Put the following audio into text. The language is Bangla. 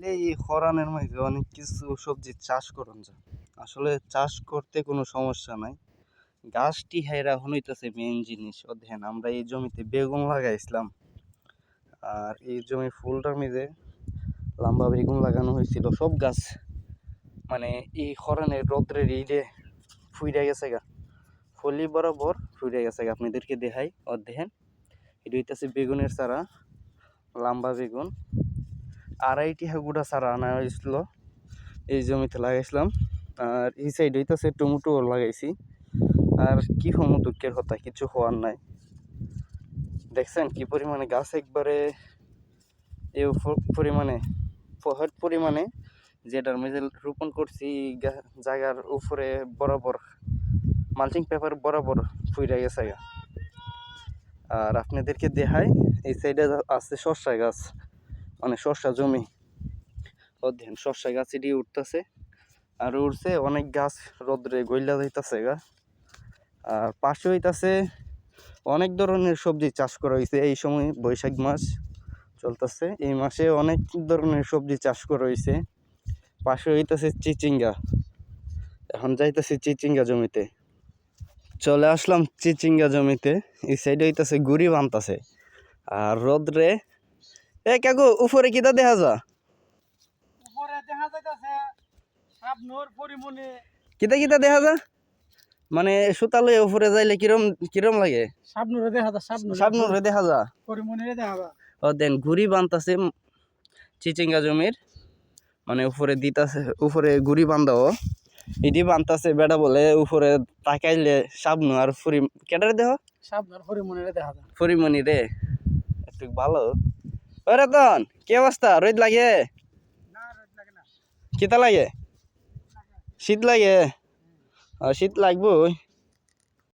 এই খরানের মধ্যে অনেক কিছু সবজি চাষ করুন যায়। আসলে চাষ করতে কোনো সমস্যা নাই, গাছটি হাইরা হইতেছে মেইন জিনিস। ও দেখেন আমরা এই জমিতে বেগুন লাগাইছিলাম, আর এই জমি ফুলটার মধ্যে লম্বা বেগুন লাগানো হয়েছিল। সব গাছ মানে এই খরানের রৌদ্রের ইলে ফুইরা গেছে গা, ফলি বরাবর ফুইরা গেছে গা। আপনাদেরকে দেখাই, ও দেখেন এটা হইতেছে বেগুনের চারা, লম্বা বেগুন। আড়াইটি হাগুড়া চারা আনা হয়েছিল, এই জমিতে লাগাইছিলাম। আর এই সাইড হইতেছে টমেটো লাগাইছি। আর কি হমু, দুঃখের কথা কিছু হওয়ার নাই। দেখছেন কি পরিমাণে গাছ, একবারে এই পরিমাণে ফহট পরিমাণে, যেটার মধ্যে রোপণ করছি জায়গার উপরে বরাবর মালচিং পেপার বরাবর ফুইরা গেছে গা। আর আপনাদেরকে দেখাই, এই সাইডে আছে শসা গাছ, মানে শসা জমি। ও দেখেন শসা গাছ এটি উঠতেছে, আর উঠছে অনেক গাছ রোদ্রে গইলা যাইতেছে গা। আর পাশে হইতাছে অনেক ধরনের সবজি চাষ করা হয়েছে। এই সময় বৈশাখ মাস চলতেছে, এই মাসে অনেক ধরনের সবজি চাষ করা হয়েছে। পাশে হইতাছে চিচিঙ্গা, এখন যাইতেছি চিচিঙ্গা জমিতে। চলে আসলাম চিচিঙ্গা জমিতে। এই সাইডে হইতাছে গুড়ি বানতাছে, আর রোদ্রে এ কাকু উপরে কিটা দেখা যা, উপরে দেখা যাইতাছে শাবনুর পরিমণি। কিটা কিটা দেখা যা, মানে সুতালে উপরে যাইলে কিরম কিরম লাগে? শাবনুরে দেখা যা, শাবনুরে দেখা যা, পরিমণিরে দেখা যা। ও দেন ঘুড়ি বানতাছে চিচিঙ্গা জমির, মানে উপরে দিতাছে, উপরে গুড়ি বান্ধাও ইডি বানতাছে। বেড়া বলে উপরে তাকাইলে শাবনু আর ফুরি কেটারে দেহ, শাবনুর পরিমণিরে দেখা যা। ফুরিমণি রে একটু ভালো। ও রতন কি অবস্থা, রোদ লাগে? না রোদ লাগে না। কিতা লাগে? শীত লাগে? শীত লাগবো।